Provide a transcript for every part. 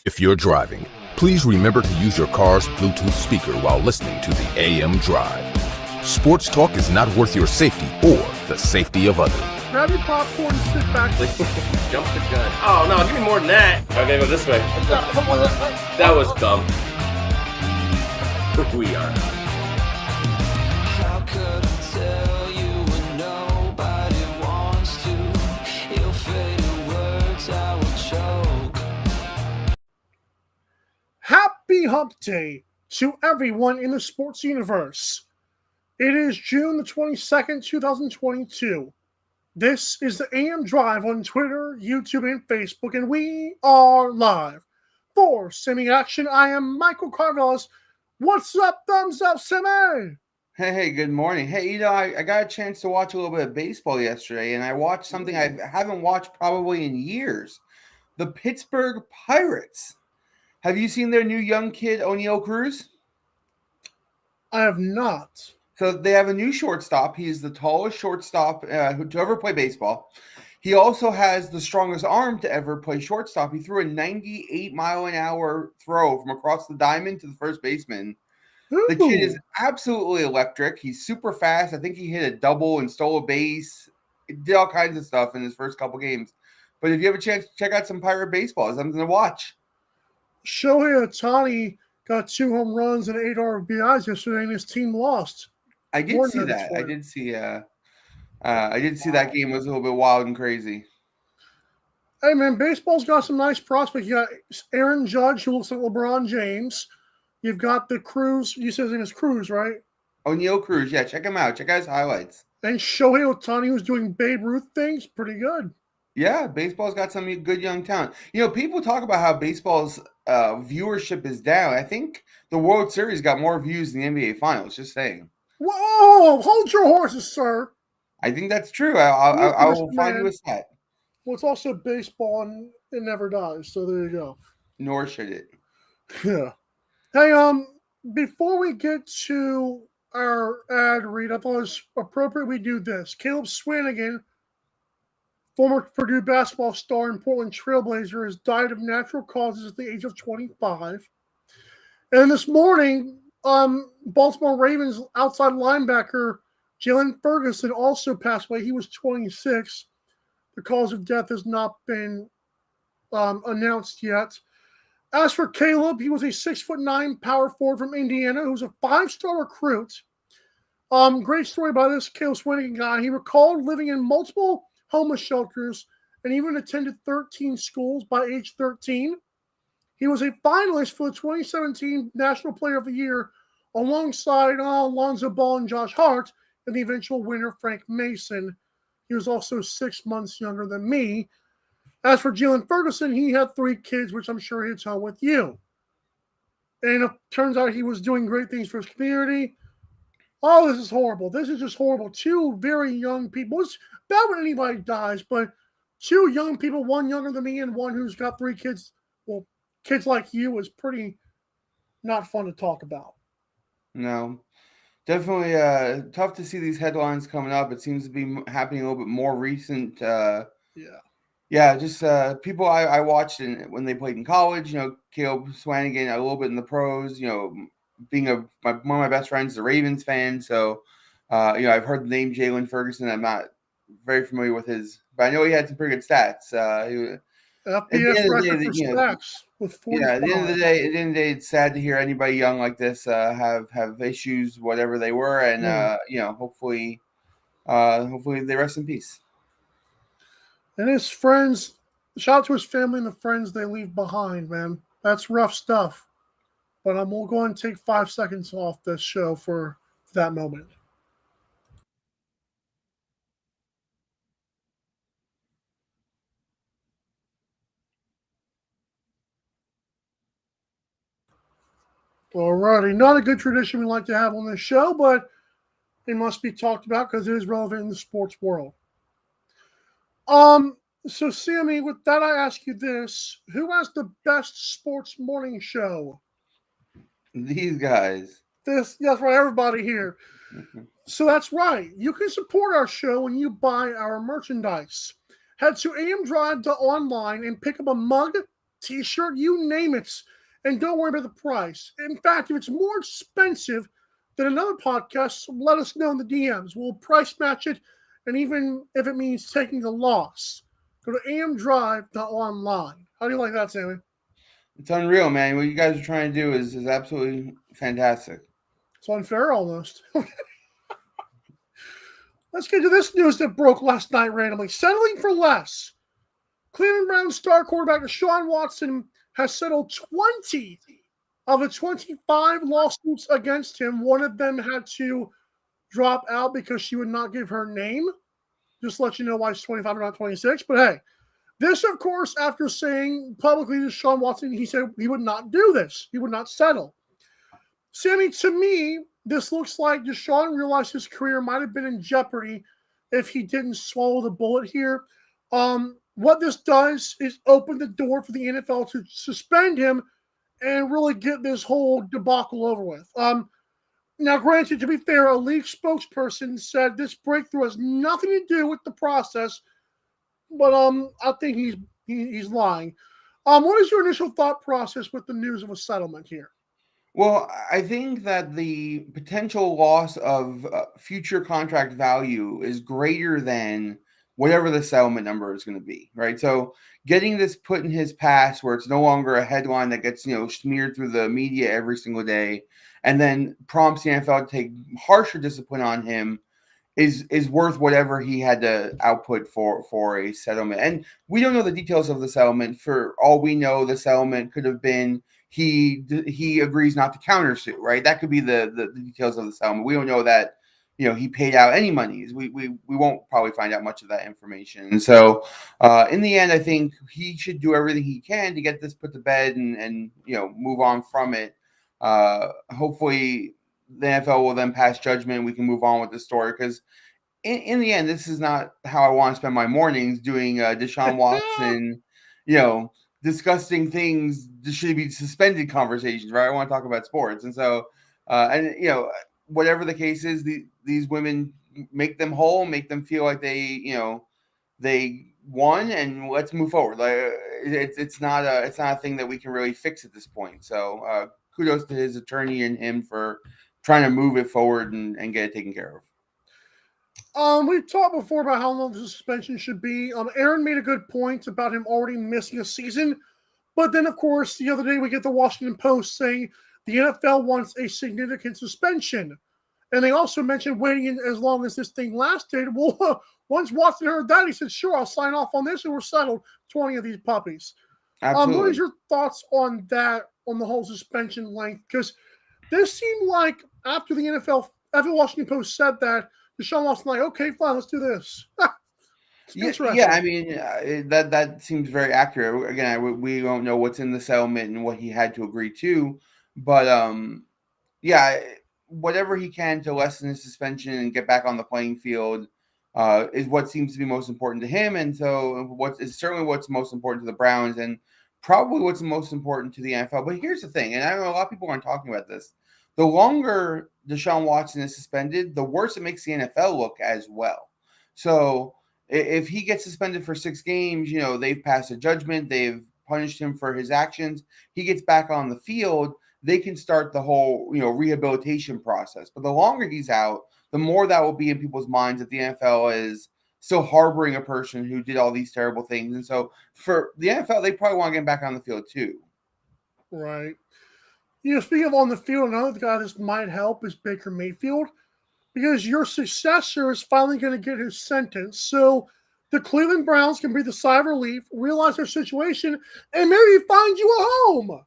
If you're driving, please remember to use your car's Bluetooth speaker while listening to the AM Drive. Sports talk is not worth your safety or the safety of others. Grab your popcorn and sit back. Jump the gun. Oh, no, give me more than that. Okay, go this way. That was dumb. We are. How could I tell you when nobody wants to? Your faded words I will choke. Happy Hump Day to everyone in the sports universe. It is June the 22nd, 2022. This is the AM Drive on Twitter, YouTube, and Facebook, and we are live. For Semi Action, I am Michael Carvelis. What's up, thumbs up, Semi? Hey, good morning. Hey, I got a chance to watch a little bit of baseball yesterday, and I watched something I haven't watched probably in years. The Pittsburgh Pirates. Have you seen their new young kid, O'Neal Cruz? I have not. So they have a new shortstop. He's the tallest shortstop to ever play baseball. He also has the strongest arm to ever play shortstop. He threw a 98-mile-an-hour throw from across the diamond to the first baseman. Ooh. The kid is absolutely electric. He's super fast. I think he hit a double and stole a base. He did all kinds of stuff in his first couple games. But if you have a chance to check out some Pirate baseball, it's something to watch. Shohei Ohtani got 2 home runs and 8 RBIs yesterday, and his team lost. I did see that. I did see that game was a little bit wild and crazy. Hey, man, baseball's got some nice prospects. You got Aaron Judge, who looks like LeBron James. You've got the Cruz. You said his name is Cruz, right? O'Neal Cruz. Yeah, check him out. Check out his highlights. And Shohei Ohtani, who's doing Babe Ruth things. Pretty good. Yeah, baseball's got some good young talent. You know, people talk about how baseball's viewership is down. I think the World Series got more views than the NBA Finals, just saying. Whoa, hold your horses, sir. I think that's true. I will find you a stat. Well, it's also baseball, and it never dies. So there you go. Nor should it. Yeah. Hey, before we get to our ad read, I thought it was appropriate we do this. Caleb Swanigan, former Purdue basketball star and Portland Trailblazer, has died of natural causes at the age of 25. And this morning, Baltimore Ravens outside linebacker Jalen Ferguson also passed away. He was 26. The cause of death has not been announced yet. As for Caleb, he was a 6'9" power forward from Indiana who was a 5-star recruit. Great story by this Caleb Swanigan guy. He recalled living in multiple homeless shelters and even attended 13 schools by age 13. He was a finalist for the 2017 National Player of the Year alongside Alonzo Ball and Josh Hart and the eventual winner, Frank Mason. He was also 6 months younger than me. As for Jalen Ferguson, he had 3 kids, which I'm sure hits home with you. And it turns out he was doing great things for his community. Oh, this is horrible. This is just horrible. 2 very young people. It's bad when anybody dies, but 2 young people, one younger than me and one who's got 3 kids, well, kids like you, is pretty not fun to talk about. No. Definitely tough to see these headlines coming up. It seems to be happening a little bit more recent. Yeah, just people I watched when they played in college. You know, Caleb Swanigan a little bit in the pros. You know, being one of my best friends is a Ravens fan, so you know, I've heard the name Jalen Ferguson. I'm not very familiar with his, but I know he had some pretty good stats. At the end of the day, it's sad to hear anybody young like this have issues, whatever they were, and you know, hopefully they rest in peace. And his friends, shout out to his family and the friends they leave behind, man. That's rough stuff. But we'll go and take 5 seconds off this show for that moment. Alrighty, not a good tradition we like to have on this show, but it must be talked about because it is relevant in the sports world. So Sammy, with that, I ask you this: who has the best sports morning show? These guys. Yes, right, everybody here. So that's right. You can support our show when you buy our merchandise. Head to amdrive.online and pick up a mug, t-shirt, you name it. And don't worry about the price. In fact, if it's more expensive than another podcast, let us know in the DMs. We'll price match it, and even if it means taking a loss. Go to amdrive.online. How do you like that, Sammy? It's unreal, man. What you guys are trying to do is absolutely fantastic. It's unfair almost. Let's get to this news that broke last night randomly. Settling for less. Cleveland Browns star quarterback Deshuan Watson has settled 20 of the 25 lawsuits against him. One of them had to drop out because she would not give her name. Just to let you know why she's 25 and not 26. But hey, this, of course, after saying publicly to Deshaun Watson, he said he would not do this. He would not settle. Sammy, to me, this looks like Deshaun realized his career might have been in jeopardy if he didn't swallow the bullet here. What this does is open the door for the NFL to suspend him and really get this whole debacle over with. Now, granted, to be fair, a league spokesperson said this breakthrough has nothing to do with the process, but I think he's lying. What is your initial thought process with the news of a settlement here? Well, I think that the potential loss of future contract value is greater than whatever the settlement number is going to be, right? So getting this put in his past where it's no longer a headline that gets, smeared through the media every single day and then prompts the NFL to take harsher discipline on him is worth whatever he had to output for a settlement. And we don't know the details of the settlement. For all we know, the settlement could have been he agrees not to countersue, right? That could be the details of the settlement. We don't know that, he paid out any monies. We won't probably find out much of that information. And so in the end, I think he should do everything he can to get this put to bed and move on from it. Hopefully the NFL will then pass judgment. We can move on with the story because in the end, this is not how I want to spend my mornings doing Deshaun Watson, disgusting things. This should be suspended conversations, right? I want to talk about sports. And so, whatever the case is, these women, make them whole, make them feel like they won, and let's move forward. Like it's not a thing that we can really fix at this point. So kudos to his attorney and him for trying to move it forward and get it taken care of. We've talked before about how long the suspension should be. Aaron made a good point about him already missing a season. But then, of course, the other day we get the Washington Post saying the NFL wants a significant suspension. And they also mentioned waiting in as long as this thing lasted. Well, once Watson heard that, he said, sure, I'll sign off on this, and we're settled 20 of these puppies. Absolutely. What is your thoughts on that, on the whole suspension length? Because this seemed like after the Washington Post said that, Deshaun Watson like, okay, fine, let's do this. Yeah, I mean, that seems very accurate. Again, we don't know what's in the settlement and what he had to agree to, but whatever he can to lessen his suspension and get back on the playing field is what seems to be most important to him, and so certainly what's most important to the Browns, and probably what's most important to the NFL. But here's the thing, and I know a lot of people aren't talking about this. The longer Deshaun Watson is suspended, the worse it makes the NFL look as well. So if he gets suspended for 6 games, they've passed a judgment, they've punished him for his actions, he gets back on the field, they can start the whole, rehabilitation process. But the longer he's out, the more that will be in people's minds that the NFL is still harboring a person who did all these terrible things. And so for the NFL, they probably want to get him back on the field too. Right. Speaking of on the field, another guy this might help is Baker Mayfield, because your successor is finally going to get his sentence. So the Cleveland Browns can breathe a sigh of relief, realize their situation, and maybe find you a home.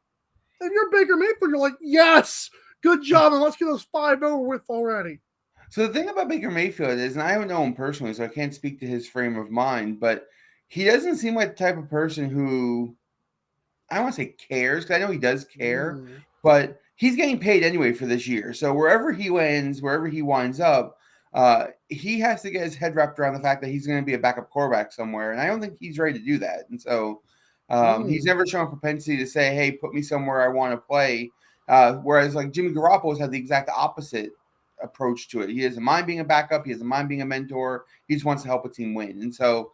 If you're Baker Mayfield, you're like, yes, good job, and let's get those 5 over with already. So the thing about Baker Mayfield is, and I don't know him personally, so I can't speak to his frame of mind, but he doesn't seem like the type of person who, I don't want to say cares, because I know he does care, but he's getting paid anyway for this year. So wherever he lands, wherever he winds up, he has to get his head wrapped around the fact that he's going to be a backup quarterback somewhere, and I don't think he's ready to do that. And so he's never shown a propensity to say, hey, put me somewhere I want to play, whereas like Jimmy Garoppolo's had the exact opposite approach to it. He doesn't mind being a backup. He doesn't mind being a mentor. He just wants to help a team win. And so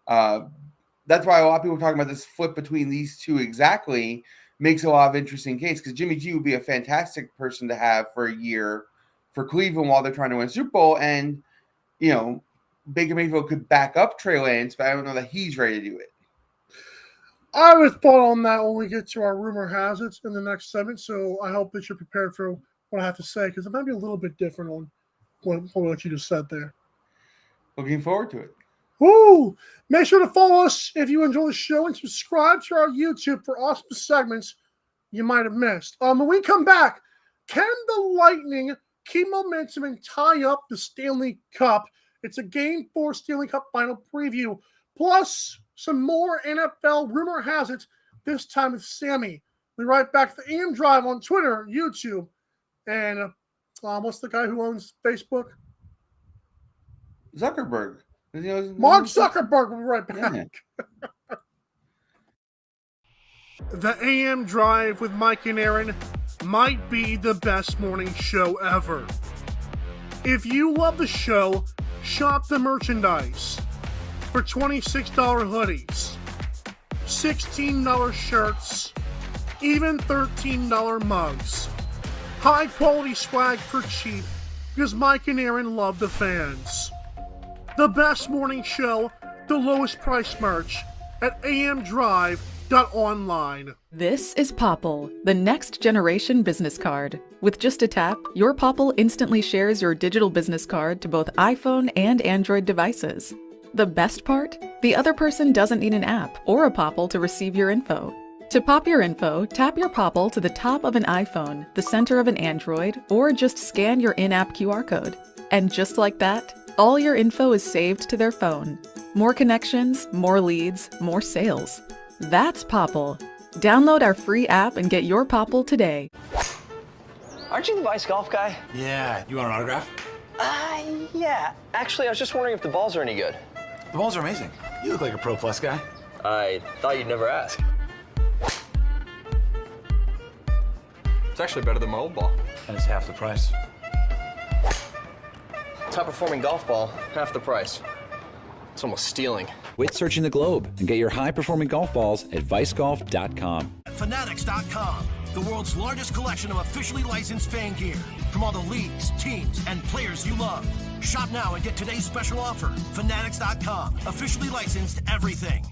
that's why a lot of people are talking about this flip between these two exactly makes a lot of interesting case, because Jimmy G would be a fantastic person to have for a year for Cleveland while they're trying to win Super Bowl. And, Baker Mayfield could back up Trey Lance, but I don't know that he's ready to do it. I was thought on that when we get to our rumor has it in the next segment, so I hope that you're prepared for what I have to say, because it might be a little bit different on what you just said there. Looking forward to it. Woo! Make sure to follow us if you enjoy the show and subscribe to our YouTube for awesome segments you might have missed. When we come back, can the Lightning keep momentum and tie up the Stanley Cup? It's a Game 4 Stanley Cup final preview, plus some more NFL rumor has it, this time with Sammy. We'll be right back to the AM Drive on Twitter, YouTube, and what's the guy who owns Facebook? Zuckerberg. Mark Zuckerberg will be right back. Yeah. The AM Drive with Mike and Aaron might be the best morning show ever. If you love the show, shop the merchandise. For $26 hoodies, $16 shirts, even $13 mugs. High quality swag for cheap, because Mike and Aaron love the fans. The best morning show, the lowest price merch at amdrive.online. This is Popple, the next generation business card. With just a tap, your Popple instantly shares your digital business card to both iPhone and Android devices. The best part? The other person doesn't need an app or a Popple to receive your info. To pop your info, tap your Popple to the top of an iPhone, the center of an Android, or just scan your in-app QR code. And just like that, all your info is saved to their phone. More connections, more leads, more sales. That's Popple. Download our free app and get your Popple today. Aren't you the Vice Golf guy? Yeah, you want an autograph? Yeah. Actually, I was just wondering if the balls are any good. The balls are amazing. You look like a Pro Plus guy. I thought you'd never ask. It's actually better than my old ball. And it's half the price. Top performing golf ball, half the price. It's almost stealing. Quit searching the globe and get your high-performing golf balls at vicegolf.com. Fanatics.com, the world's largest collection of officially licensed fan gear from all the leagues, teams, and players you love. Shop now and get today's special offer. Fanatics.com, officially licensed everything.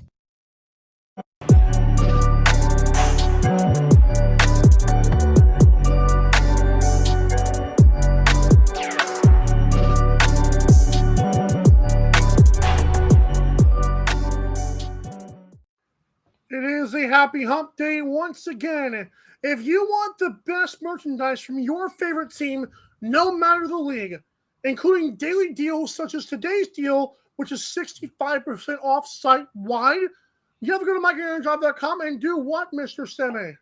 It is a happy hump day once again. If you want the best merchandise from your favorite team, no matter the league, including daily deals such as today's deal, which is 65% off site-wide, you have to go to MikeandAaronDrive.com and do what, Mr. Semi?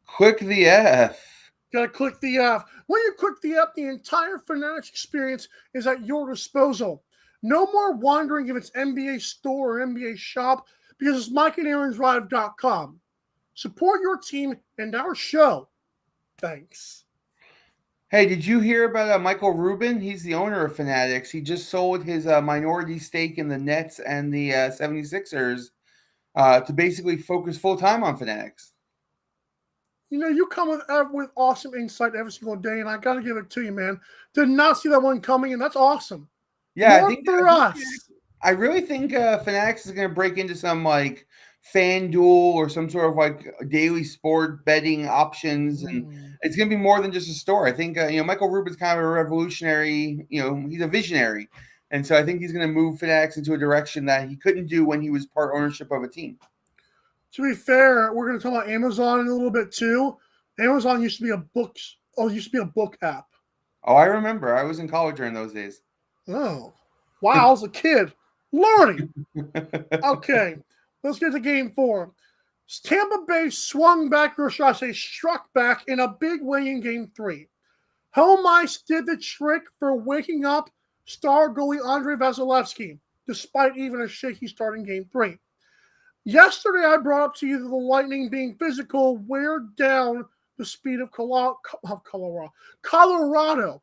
Click the F. Gotta click the F. When you click the F, the entire Fanatics experience is at your disposal. No more wondering if it's NBA store or NBA shop, because it's MikeandAaronDrive.com. Support your team and our show. Thanks. Hey, did you hear about Michael Rubin? He's the owner of Fanatics. He just sold his minority stake in the Nets and the 76ers to basically focus full-time on Fanatics. You know, you come with awesome insight every single day, and I got to give it to you, man. Did not see that one coming, and that's awesome. Yeah, I really think Fanatics is going to break into some like FanDuel or some sort of like daily sport betting options, and it's going to be more than just a store. I think Michael Rubin's kind of a revolutionary. He's a visionary, and so I think he's going to move Fanatics into a direction that he couldn't do when he was part ownership of a team. To be fair, we're going to talk about Amazon in a little bit too. Amazon used to be a book app. Oh, I remember. I was in college during those days. Oh, wow! I was a kid learning. Okay, let's get to Game 4. Tampa Bay swung back, or should I say struck back, in a big way in Game 3. Home ice did the trick for waking up star goalie Andrei Vasilevsky, despite even a shaky start in Game 3. Yesterday, I brought up to you that the Lightning being physical wear down the speed of Colorado.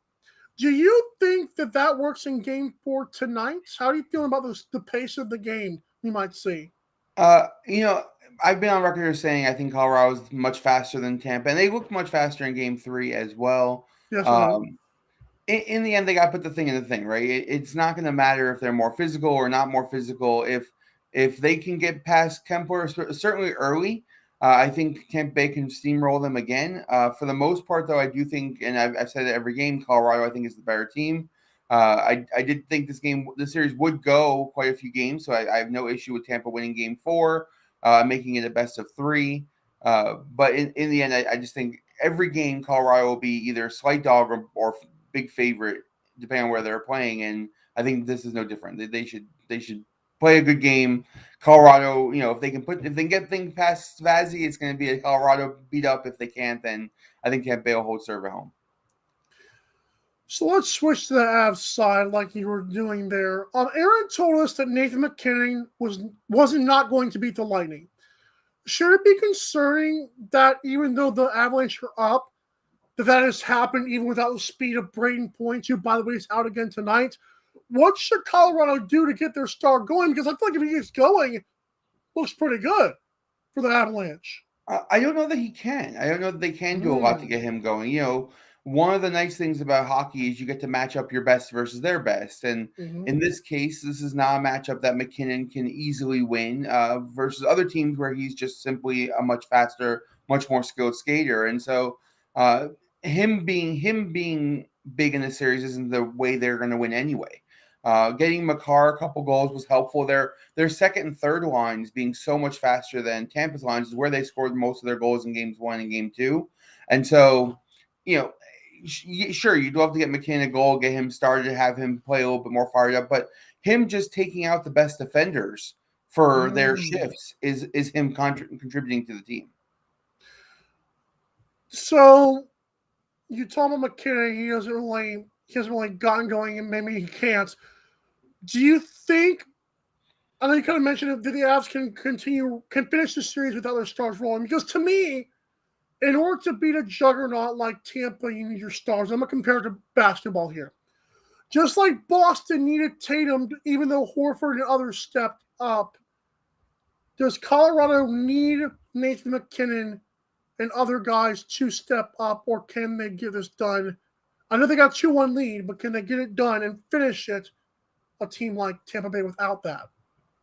Do you think that works in Game 4 tonight? How do you feel about the pace of the game we might see? I've been on record as saying I think Colorado is much faster than Tampa, and they looked much faster in Game 3 as well. Yes, I know. In the end, they got to put the thing in the thing, right? It's not going to matter if they're more physical or not more physical. If they can get past Kemper, certainly early, I think Tampa Bay can steamroll them again. For the most part, though, I do think, and I've said it every game, Colorado I think is the better team. I did think this series would go quite a few games, so I have no issue with Tampa winning Game 4, making it a best of 3. But in the end, I just think every game Colorado will be either a slight dog or big favorite, depending on where they're playing. And I think this is no different. They should play a good game. Colorado, if they can get things past Vazzy, it's going to be a Colorado beat up. If they can't, then I think Tampa Bay will hold serve at home. So let's switch to the Avs side, like you were doing there. Aaron told us that Nathan MacKinnon wasn't not going to beat the Lightning. Should it be concerning that even though the Avalanche are up, that has happened even without the speed of Braden Point, who, by the way, is out again tonight? What should Colorado do to get their star going? Because I feel like if he gets going, it looks pretty good for the Avalanche. I don't know that he can. I don't know that they can do a lot to get him going. One of the nice things about hockey is you get to match up your best versus their best. And in this case, this is not a matchup that MacKinnon can easily win versus other teams where he's just simply a much faster, much more skilled skater. And so him being big in the series isn't the way they're going to win anyway. Getting Makar a couple goals was helpful. Their second and third lines being so much faster than Tampa's lines is where they scored most of their goals in games 1 and game 2. And so, sure, you'd love to get McKinnon a goal, get him started, have him play a little bit more fired up, but him just taking out the best defenders for their shifts is him contributing to the team. So you told him McKinnon he hasn't really gotten going, and maybe he can't. Do you think? I know you kind of mentioned that the Avs can finish the series without their stars rolling. Because to me, in order to beat a juggernaut like Tampa, you need your stars. I'm going to compare it to basketball here. Just like Boston needed Tatum, even though Horford and others stepped up, does Colorado need Nathan MacKinnon and other guys to step up, or can they get this done? I know they got 2-1 lead, but can they get it done and finish it, a team like Tampa Bay, without that?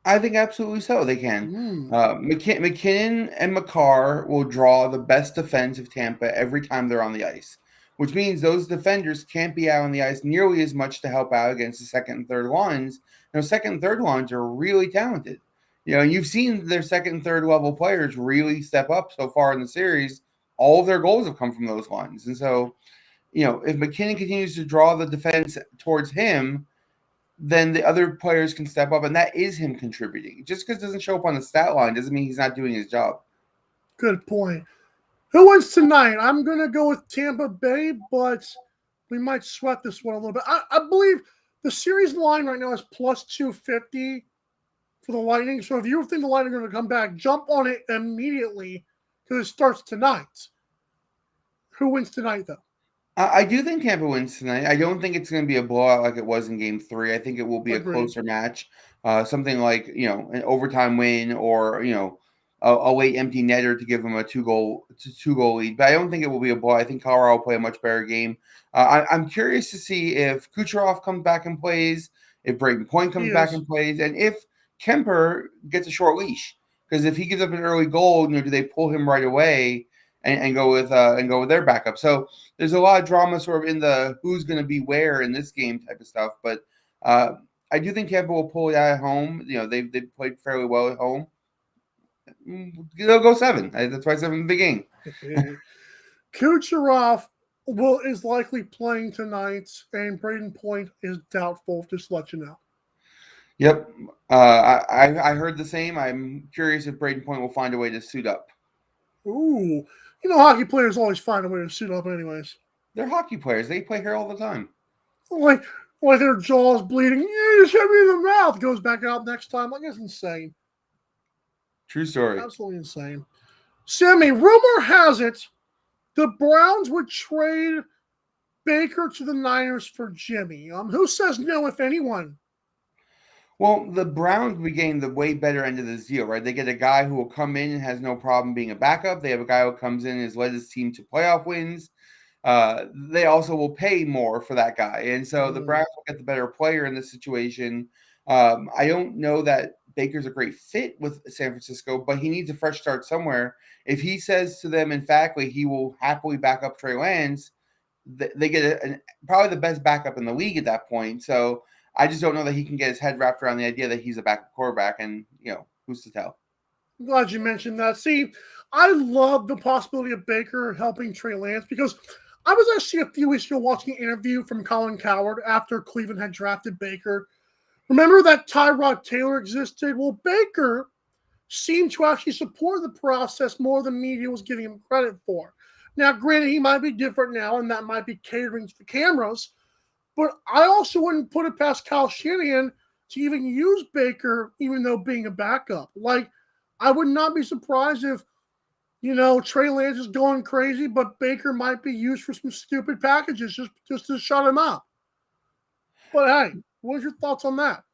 I think absolutely so. They can. McKinnon and Makar will draw the best defense of Tampa every time they're on the ice, which means those defenders can't be out on the ice nearly as much to help out against the second and third lines. Second and third lines are really talented. You've seen their second and third level players really step up so far in the series. All of their goals have come from those lines. And so, if McKinnon continues to draw the defense towards him, then the other players can step up, and that is him contributing. Just because it doesn't show up on the stat line doesn't mean he's not doing his job. Good point. Who wins tonight? I'm going to go with Tampa Bay, but we might sweat this one a little bit. I believe the series line right now is plus 250 for the Lightning. So if you think the Lightning are going to come back, jump on it immediately because it starts tonight. Who wins tonight, though? I do think Tampa wins tonight. I don't think it's going to be a blowout like it was in Game 3. I think it will be a closer match, something like an overtime win or a late empty netter to give them a two goal lead. But I don't think it will be a blowout. I think Colorado will play a much better game. I'm curious to see if Kucherov comes back and plays, if Braden Point comes back and plays, and if Kemper gets a short leash. Because if he gives up an early goal, do they pull him right away? And go with their backup. So there's a lot of drama sort of in the who's going to be where in this game type of stuff. But I do think Tampa will pull it out at home. They've played fairly well at home. They'll go 7. That's why 7 is the big game. Kucherov is likely playing tonight, and Braden Point is doubtful. Just to let you know. Yep, I heard the same. I'm curious if Braden Point will find a way to suit up. Ooh. Hockey players always find a way to suit up anyways. They're hockey players. They play here all the time. Like their jaw's bleeding. You just hit me in the mouth. Goes back out next time. It's insane. True story. Absolutely insane. Sammy, rumor has it the Browns would trade Baker to the Niners for Jimmy? Who says no, if anyone? Well, the Browns be getting the way better end of this deal, right? They get a guy who will come in and has no problem being a backup. They have a guy who comes in and has led his team to playoff wins. They also will pay more for that guy. And so the Browns will get the better player in this situation. I don't know that Baker's a great fit with San Francisco, but he needs a fresh start somewhere. If he says to them emphatically he will happily back up Trey Lance, they get probably the best backup in the league at that point. So I just don't know that he can get his head wrapped around the idea that he's a backup quarterback, and who's to tell? I'm glad you mentioned that. See, I love the possibility of Baker helping Trey Lance because I was actually a few weeks ago watching an interview from Colin Cowherd after Cleveland had drafted Baker. Remember that Tyrod Taylor existed? Well, Baker seemed to actually support the process more than media was giving him credit for. Now, granted, he might be different now, and that might be catering to the cameras, but I also wouldn't put it past Kyle Shanahan to even use Baker, even though being a backup. Like, I would not be surprised if, Trey Lance is going crazy, but Baker might be used for some stupid packages just to shut him up. But hey, what's your thoughts on that?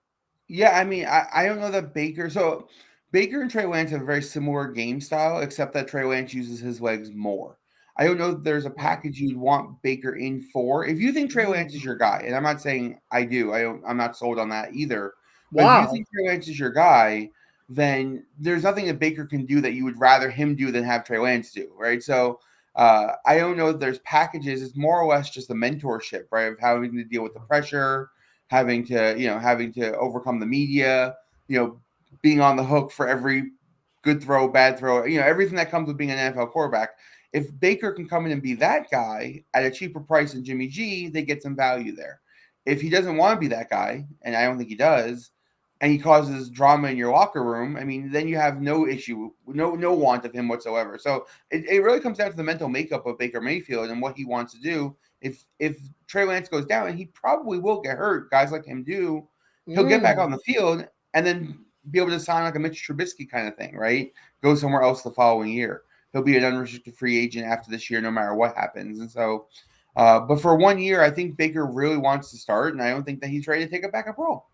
Yeah, I mean, I don't know that Baker. So Baker and Trey Lance have a very similar game style, except that Trey Lance uses his legs more. I don't know if there's a package you'd want Baker in for. If you think Trey Lance is your guy, and I'm not saying I do, I'm not sold on that either. But if you think Trey Lance is your guy, then there's nothing that Baker can do that you would rather him do than have Trey Lance do, right? So I don't know if there's packages. It's more or less just a mentorship, right? Of having to deal with the pressure, having to overcome the media, being on the hook for every good throw, bad throw, everything that comes with being an NFL quarterback. If Baker can come in and be that guy at a cheaper price than Jimmy G, they get some value there. If he doesn't want to be that guy, and I don't think he does, and he causes drama in your locker room, I mean, then you have no issue, no want of him whatsoever. So it really comes down to the mental makeup of Baker Mayfield and what he wants to do. If Trey Lance goes down, and he probably will get hurt, guys like him do, he'll get back on the field and then be able to sign like a Mitch Trubisky kind of thing, right? Go somewhere else the following year. He'll be an unrestricted free agent after this year, no matter what happens. And so, but for 1 year, I think Baker really wants to start, and I don't think that he's ready to take a backup role.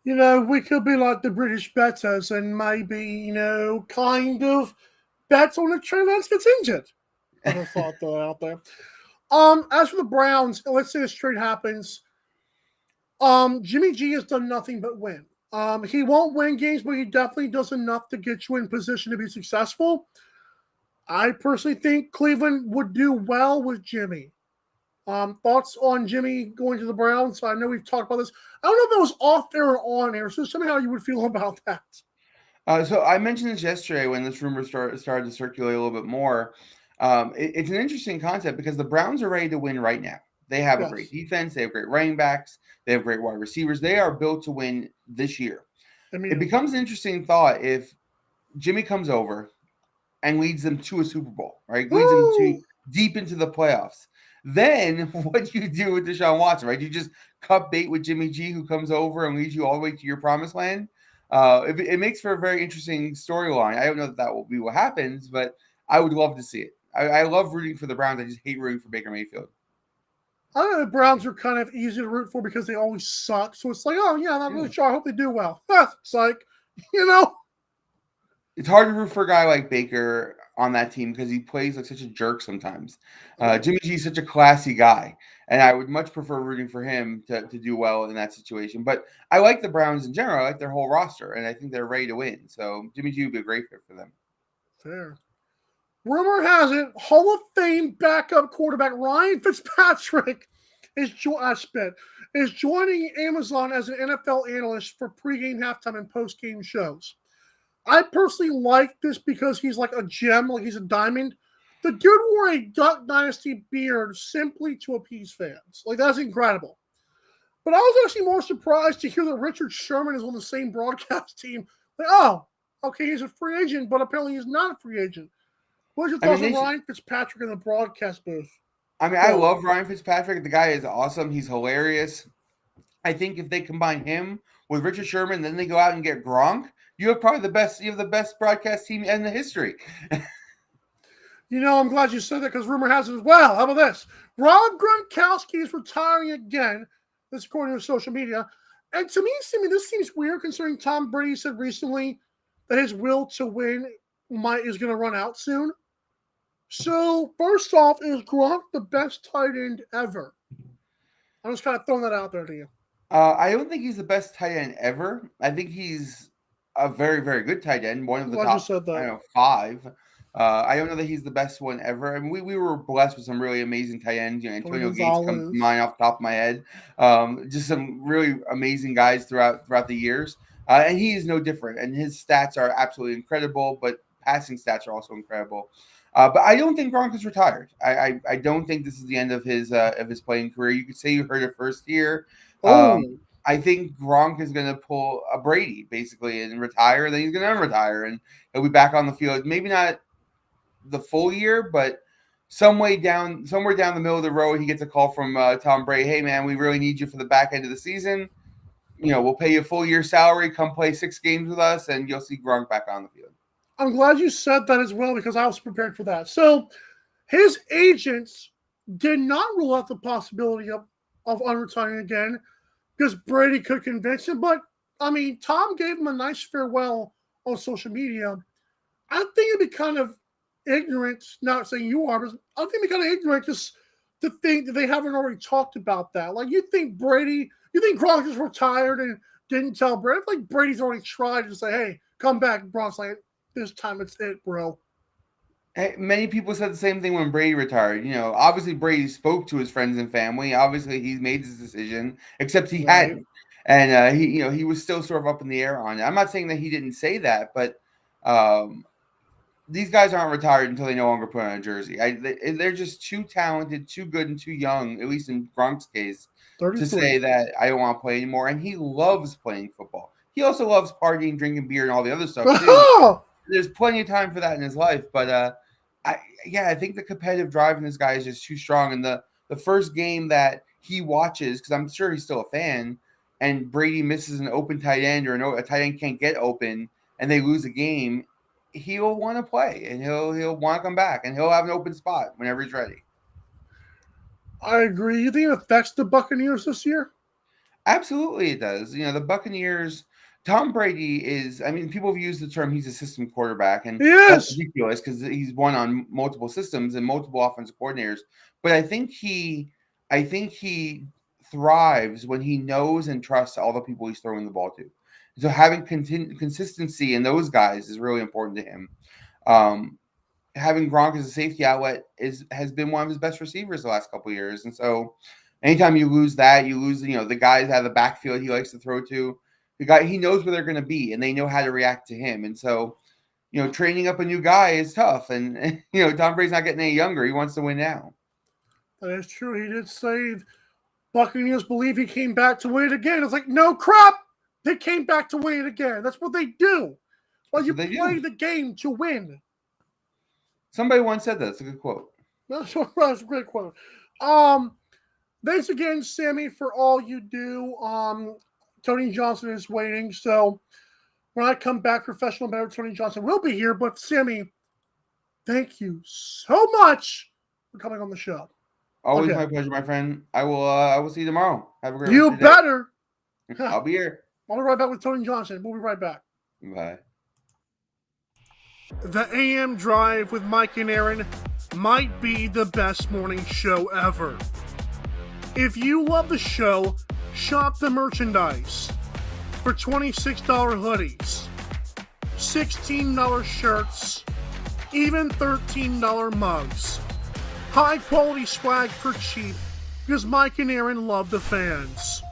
We could be like the British bettors and maybe, kind of bet on if Trey Lance gets injured. I just thought that out there. As for the Browns, let's say this trade happens. Jimmy G has done nothing but win. He won't win games, but he definitely does enough to get you in position to be successful. I personally think Cleveland would do well with Jimmy. Thoughts on Jimmy going to the Browns? I know we've talked about this. I don't know if it was off air or on air, so somehow you would feel about that. So I mentioned this yesterday when this rumor started to circulate a little bit more. It's an interesting concept because the Browns are ready to win right now. They have a great defense. They have great running backs. They have great wide receivers. They are built to win this year. It becomes an interesting thought if Jimmy comes over and leads them to a Super Bowl, right? Leads them deep into the playoffs. Then what do you do with Deshaun Watson, right? You just cut bait with Jimmy G, who comes over and leads you all the way to your promised land. It makes for a very interesting storyline. I don't know that will be what happens, but I would love to see it. I love rooting for the Browns. I just hate rooting for Baker Mayfield. I know the Browns are kind of easy to root for because they always suck. So it's like, oh, yeah, I'm not really sure. I hope they do well. It's like, It's hard to root for a guy like Baker on that team because he plays like such a jerk sometimes. Jimmy G is such a classy guy, and I would much prefer rooting for him to do well in that situation. But I like the Browns in general. I like their whole roster, and I think they're ready to win. So Jimmy G would be a great fit for them. Fair. Rumor has it, Hall of Fame backup quarterback Ryan Fitzpatrick is joining Amazon as an NFL analyst for pregame, halftime, and postgame shows. I personally like this because he's like a gem, like he's a diamond. The dude wore a Duck Dynasty beard simply to appease fans. Like, that's incredible. But I was actually more surprised to hear that Richard Sherman is on the same broadcast team. Like, oh, okay, he's a free agent, but apparently he's not a free agent. What's your thoughts on Ryan Fitzpatrick in the broadcast booth? I love Ryan Fitzpatrick. The guy is awesome. He's hilarious. I think if they combine him with Richard Sherman, then they go out and get Gronk, you have probably the best broadcast team in the history. I'm glad you said that because rumor has it as well. How about this? Rob Gronkowski is retiring again. This according to social media. And to me, this seems weird considering Tom Brady said recently that his will to win is going to run out soon. So, first off, is Gronk the best tight end ever? I'm just kind of throwing that out there to you. I don't think he's the best tight end ever. I think he's a very, very good tight end. One of the top, 5. I don't know that he's the best one ever. I mean, we were blessed with some really amazing tight ends. Antonio Gates comes to mind off the top of my head. Just some really amazing guys throughout the years. And he is no different. And his stats are absolutely incredible, but passing stats are also incredible. But I don't think Gronk is retired. I don't think this is the end of his playing career. You could say you heard it first here. I think Gronk is going to pull a Brady basically and retire. Then he's going to unretire and he'll be back on the field. Maybe not the full year, but somewhere down the middle of the road, he gets a call from Tom Brady. Hey man, we really need you for the back end of the season. We'll pay you a full year salary. Come play 6 games with us, and you'll see Gronk back on the field. I'm glad you said that as well because I was prepared for that. So his agents did not rule out the possibility of unretiring again because Brady could convince him. But, I mean, Tom gave him a nice farewell on social media. I think it'd be kind of ignorant, not saying you are, but I think it'd be kind of ignorant just to think that they haven't already talked about that. Like, you think Gronk just retired and didn't tell Brady? I feel like Brady's already tried to say, hey, come back. Gronk's like, this time it's it, bro. Many people said the same thing when Brady retired. Obviously Brady spoke to his friends and family. Obviously he's made his decision, except he hadn't. And he was still sort of up in the air on it. I'm not saying that he didn't say that, but these guys aren't retired until they no longer put on a jersey. They're just too talented, too good, and too young, at least in Gronk's case, 33. To say that I don't want to play anymore. And he loves playing football. He also loves partying, drinking beer, and all the other stuff too. There's plenty of time for that in his life, but I think the competitive drive in this guy is just too strong. And the first game that he watches, because I'm sure he's still a fan, and Brady misses an open tight end or a tight end can't get open, and they lose a game, he'll want to play and he'll want to come back and he'll have an open spot whenever he's ready. I agree. You think it affects the Buccaneers this year? Absolutely, it does. The Buccaneers. Tom Brady is, people have used the term he's a system quarterback, and that's ridiculous because he's won on multiple systems and multiple offensive coordinators. But I think he thrives when he knows and trusts all the people he's throwing the ball to. So having consistency in those guys is really important to him. Having Gronk as a safety outlet has been one of his best receivers the last couple of years. And so anytime you lose that, you lose the guys out of the backfield he likes to throw to. The guy, he knows where they're going to be, and they know how to react to him. And so, training up a new guy is tough. And, Tom Brady's not getting any younger. He wants to win now. That is true. He did say Buccaneers believe he came back to win it again. It's like, no crap. They came back to win it again. That's what they do. Well, you play the game to win. Somebody once said that. It's a good quote. That's a great quote. Thanks again, Sammy, for all you do. Tony Johnson is waiting. So when I come back, professional member Tony Johnson will be here. But Sammy, thank you so much for coming on the show. Always my pleasure, my friend. I will see you tomorrow. Have a great You better. I'll be here. I'll be right back with Tony Johnson. We'll be right back. Bye. The AM Drive with Mike and Aaron might be the best morning show ever. If you love the show, shop the merchandise for $26 hoodies, $16 shirts, even $13 mugs. High quality swag for cheap because Mike and Aaron love the fans.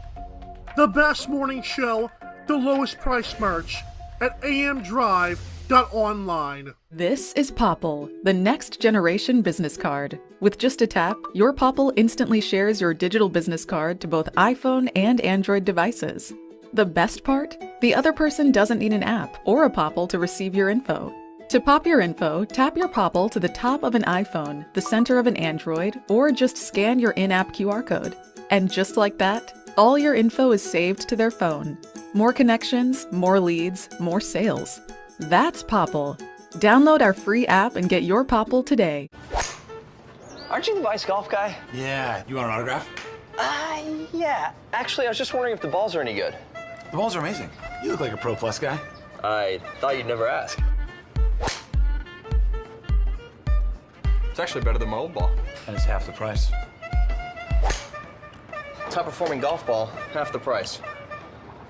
The best morning show, the lowest price merch at amdrive.online. This is Popple, the next generation business card. With just a tap, your Popple instantly shares your digital business card to both iPhone and Android devices. The best part? The other person doesn't need an app or a Popple to receive your info. To pop your info, tap your Popple to the top of an iPhone, the center of an Android, or just scan your in-app QR code. And just like that, all your info is saved to their phone. More connections, more leads, more sales. That's Popple. Download our free app and get your Popple today. Aren't you the Vice Golf guy? Yeah, you want an autograph? Yeah. Actually, I was just wondering if the balls are any good. The balls are amazing. You look like a Pro Plus guy. I thought you'd never ask. It's actually better than my old ball. And it's half the price. Top performing golf ball, half the price.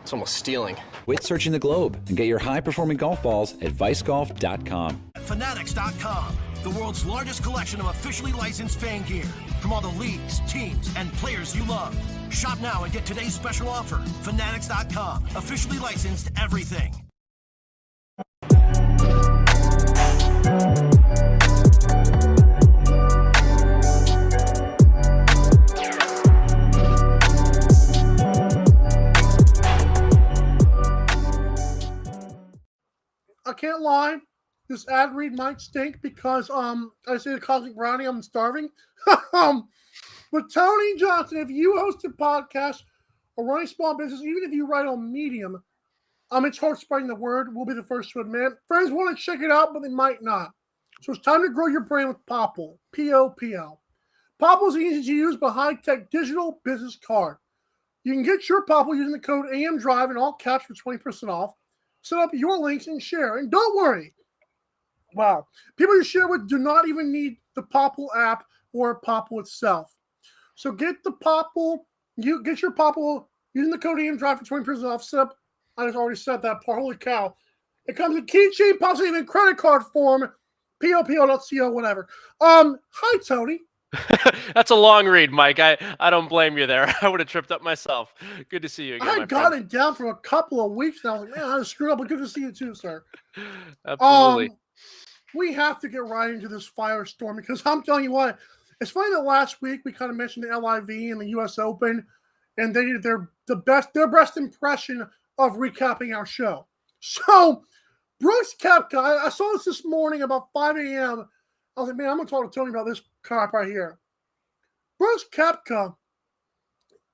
It's almost stealing. Quit searching the globe and get your high-performing golf balls at vicegolf.com. Fanatics.com, the world's largest collection of officially licensed fan gear from all the leagues, teams, and players you love. Shop now and get today's special offer. Fanatics.com, officially licensed everything. I can't lie. This ad read might stink because I say the Cosmic Brownie, I'm starving. But Tony Johnson, if you host a podcast or run a small business, even if you write on Medium, it's hard spreading the word. We'll be the first to admit. Friends want to check it out, but they might not. So it's time to grow your brand with Popple. P-O-P-L. Popple is an easy-to-use but high-tech digital business card. You can get your Popple using the code AMDRIVE in all caps for 20% off. Set up your links and share. And don't worry. Wow. People you share with do not even need the Popple app or Popple itself. So get the Popple. You get your Popple using the code AMDRIVE for 20% off. Set up. I just already said that part. Holy cow. It comes in keychain, possibly even credit card form. POPO.co, whatever. Hi, Tony. That's a long read, Mike. I don't blame you there. I would have tripped up myself. Good to see you again. I got it down for a couple of weeks now. I was like, man, I screwed up, but good to see you too, sir. Absolutely. We have to get right into this firestorm because I'm telling you what, it's funny that last week we kind of mentioned the LIV and the US Open, and they did their best impression of recapping our show. So Brooks Koepka, I saw this morning about 5 a.m. I was like, man, I'm going to talk to Tony about this crap right here. Brooks Koepka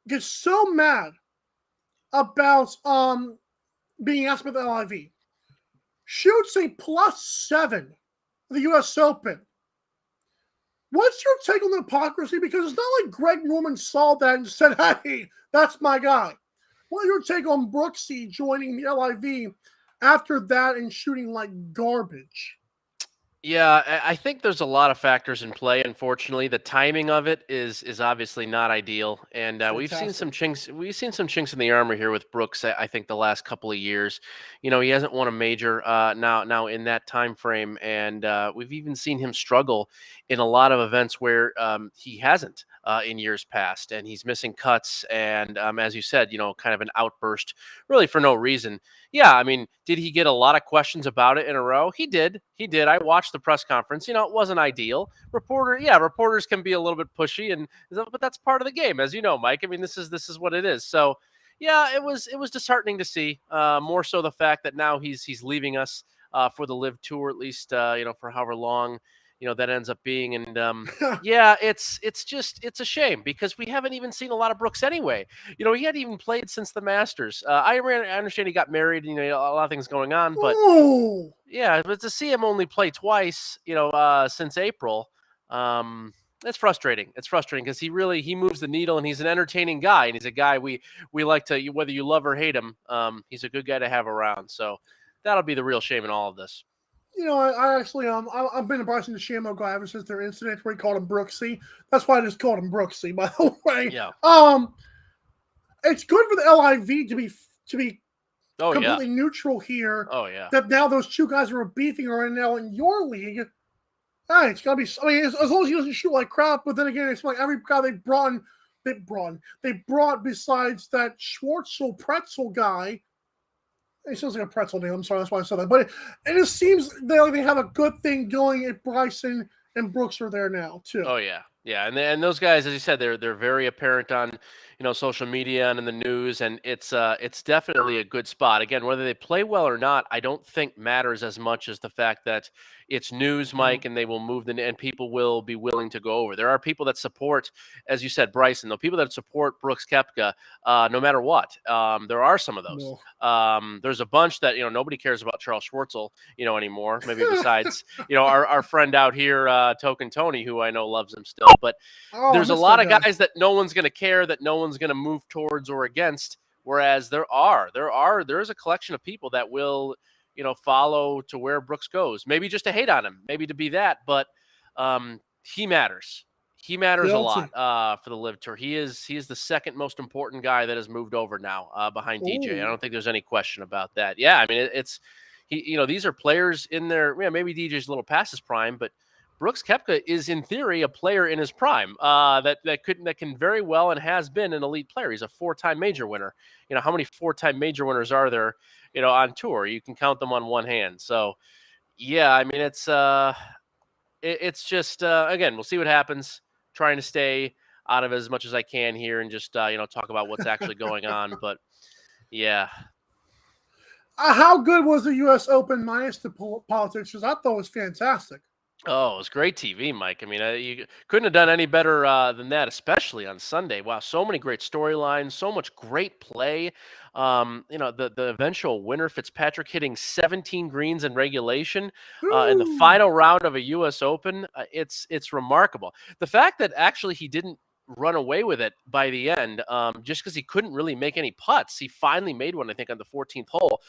gets so mad about being asked about the LIV. Shoots a +7 for the U.S. Open. What's your take on the hypocrisy? Because it's not like Greg Norman saw that and said, hey, that's my guy. What's your take on Brooksy joining the LIV after that and shooting like garbage? Yeah, I think there's a lot of factors in play. Unfortunately, the timing of it is obviously not ideal, and we've seen some chinks. We've seen some chinks in the armor here with Brooks. I think the last couple of years, he hasn't won a major now in that time frame, and we've even seen him struggle in a lot of events where he hasn't in years past, and he's missing cuts. And as you said, kind of an outburst, really for no reason. Yeah, I mean, did he get a lot of questions about it in a row? He did. I watched the press conference. It wasn't ideal. Reporters can be a little bit pushy, but that's part of the game, as you know, Mike. I mean, this is what it is. So, yeah, it was disheartening to see. More so the fact that now he's leaving us for the Live Tour, at least for however long that ends up being. And yeah, it's a shame because we haven't even seen a lot of Brooks anyway. He hadn't even played since the Masters. I understand he got married, a lot of things going on, but yeah, but to see him only play twice, since April, it's frustrating. It's frustrating because he moves the needle, and he's an entertaining guy, and he's a guy we like to, whether you love or hate him, he's a good guy to have around. So that'll be the real shame in all of this. I actually I've been a Bryson DeChambeau guy ever since their incident where he called him Brooksy. That's why I just called him Brooksy, by the way. Yeah. It's good for the LIV to be completely yeah. neutral here. Oh yeah. That now those two guys who are beefing are now in your league. Hey, it's gotta be. I mean, as long as he doesn't shoot like crap. But then again, it's like every guy they brought besides that Schwartzel Pretzel guy. It sounds like a pretzel name. I'm sorry, that's why I said that. But it just seems they have a good thing going if Bryson and Brooks are there now too. Oh yeah, yeah, and those guys, as you said, they're very apparent on social media and in the news, and it's definitely a good spot. Again, whether they play well or not, I don't think matters as much as the fact that it's news, Mike, and they will move and people will be willing to go over. There are people that support, as you said, Bryson, though, people that support Brooks Koepka, no matter what. There are some of those. There's a bunch that, nobody cares about Charles Schwartzel, anymore, maybe besides, our friend out here, Token Tony, who I know loves him still. But there's a lot of guys that no one's going to care, that no one's going to move towards or against. Whereas there is a collection of people that will, follow to where Brooks goes. Maybe just to hate on him, maybe to be that, but he matters. He matters a lot for the Live Tour. He is the second most important guy that has moved over now behind DJ. I don't think there's any question about that. Yeah, I mean it's these are players in their maybe DJ's a little past his prime, but Brooks Koepka is in theory a player in his prime that can very well and has been an elite player. He's a 4-time major winner. How many 4-time major winners are there? On tour, you can count them on one hand. So, yeah, I mean it's just again, we'll see what happens. Trying to stay out of it as much as I can here and just talk about what's actually going on. But yeah. How good was the U.S. Open minus the politics? Because I thought it was fantastic. Oh, it was great TV, Mike. I mean, you couldn't have done any better than that, especially on Sunday. Wow, so many great storylines, so much great play. The eventual winner, Fitzpatrick, hitting 17 greens in regulation in the final round of a U.S. Open. It's remarkable. The fact that actually he didn't run away with it by the end, just because he couldn't really make any putts. He finally made one, I think, on the 14th hole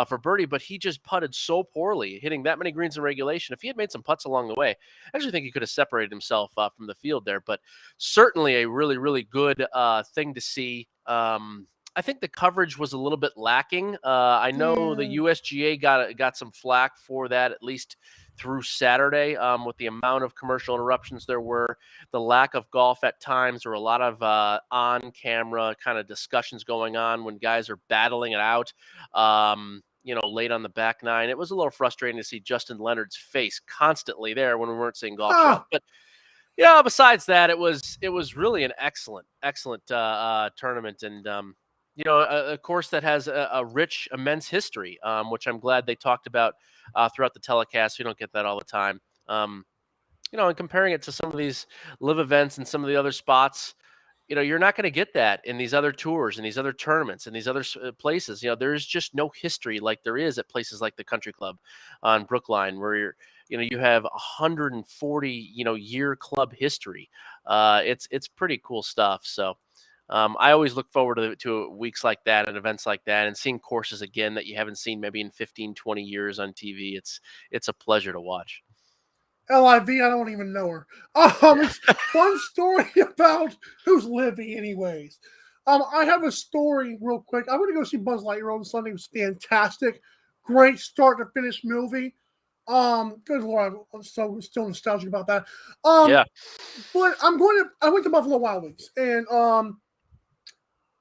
for birdie, but he just putted so poorly, hitting that many greens in regulation. If he had made some putts along the way, I actually think he could have separated himself from the field there. But certainly a really, really good thing to see. I think the coverage was a little bit lacking. I know the USGA got some flack for that, at least through Saturday, with the amount of commercial interruptions there were, the lack of golf at times, or a lot of on-camera kind of discussions going on when guys are battling it out, late on the back nine. It was a little frustrating to see Justin Leonard's face constantly there when we weren't seeing golf shots. But besides that, it was really an excellent tournament, and a course that has a rich, immense history, which I'm glad they talked about throughout the telecast. We don't get that all the time. And comparing it to some of these live events and some of the other spots, you're not going to get that in these other tours and these other tournaments and these other places. There's just no history like there is at places like the Country Club on Brookline, where you have 140 year club history. It's pretty cool stuff. So. I always look forward to weeks like that and events like that, and seeing courses again that you haven't seen maybe in 15, 20 years on TV. It's a pleasure to watch. LIV, I don't even know her. It's a fun story about who's Livy anyways. I have a story real quick. I went to go see Buzz Lightyear on Sunday. It was fantastic. Great start to finish movie. Good Lord, I'm still nostalgic about that. But I went to Buffalo Wild Wings, and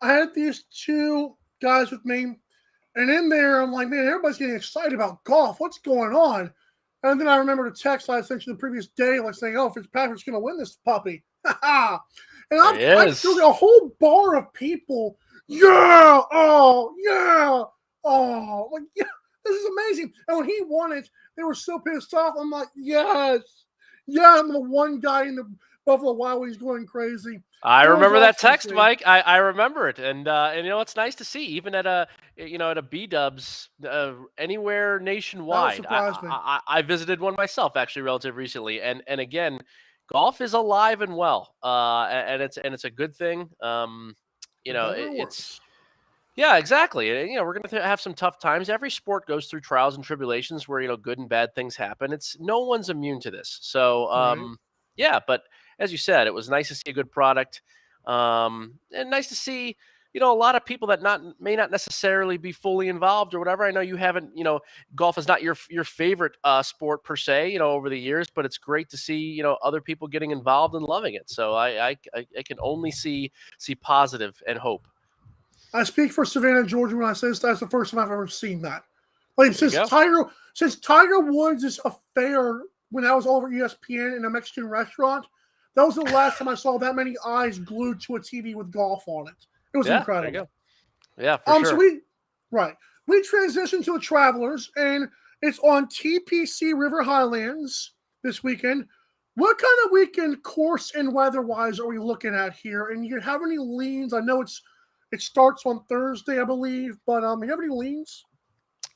I had these two guys with me, and in there, I'm like, man, everybody's getting excited about golf. What's going on? And then I remember the text I sent you the previous day, like saying, oh, Fitzpatrick's going to win this puppy. And I feel a whole bar of people, yeah, oh, yeah, oh, like, yeah, this is amazing. And when he won it, they were so pissed off. I'm like, yes, yeah, I'm the one guy in the Buffalo Wild Wings going crazy. I remember that text, Mike. I remember it, and it's nice to see, even at a B-dubs anywhere nationwide. I visited one myself actually relatively recently, and again, golf is alive and well, and it's a good thing. Yeah, exactly. We're going to have some tough times. Every sport goes through trials and tribulations where good and bad things happen. No one's immune to this. So yeah, but as you said, it was nice to see a good product, and nice to see a lot of people that may not necessarily be fully involved or whatever. I know you haven't, golf is not your favorite sport per se, over the years, but it's great to see other people getting involved and loving it. So I can only see positive and hope. I speak for Savannah, Georgia, when I say that's the first time I've ever seen that. Like since Tiger Woods' affair when I was over ESPN in a Mexican restaurant, That was the last time I saw that many eyes glued to a TV with golf on it. It was incredible. There you go. Yeah, for sure. So we transitioned to the Travelers, and it's on TPC River Highlands this weekend. What kind of weekend course and weather-wise are we looking at here? And you have any leans? I know it starts on Thursday, I believe, but you have any leans?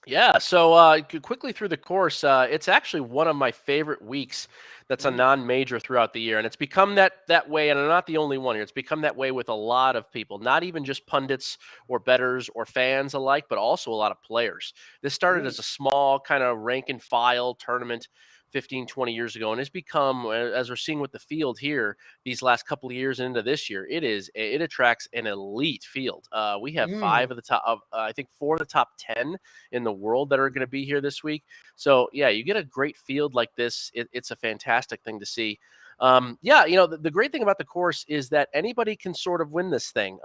Yeah, so quickly through the course, it's actually one of my favorite weeks that's a non-major throughout the year, and it's become that way, and I'm not the only one here. It's become that way with a lot of people, not even just pundits or bettors or fans alike, but also a lot of players. This started as a small kind of rank and file tournament 15, 20 years ago, and it's become, as we're seeing with the field here these last couple of years into this year, it attracts an elite field. We have 5 of the top, I think 4 of the top 10 in the world that are going to be here this week. So yeah, you get a great field like this. It's a fantastic thing to see. The great thing about the course is that anybody can sort of win this thing.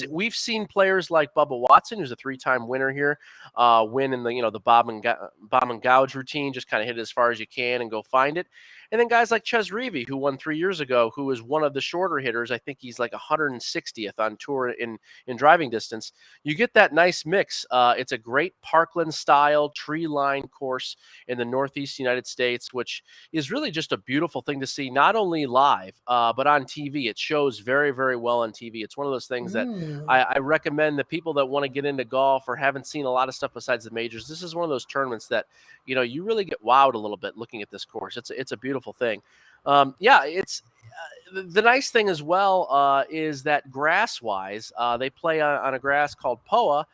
We've seen players like Bubba Watson, who's a 3-time winner here, win in the bomb and gouge routine, just kind of hit it as far as you can and go find it. And then guys like Ches Reavie, who won 3 years ago, who is one of the shorter hitters. I think he's like 160th on tour in driving distance. You get that nice mix. It's a great Parkland-style tree-lined course in the Northeast United States, which is really just a beautiful thing to see, not only live, but on TV. It shows very, very well on TV. It's one of those things that I recommend that people that want to get into golf or haven't seen a lot of stuff besides the majors. This is one of those tournaments that, you really get wowed a little bit looking at this course. It's a beautiful thing. It's the nice thing as well is that grass-wise, they play on a grass called POA,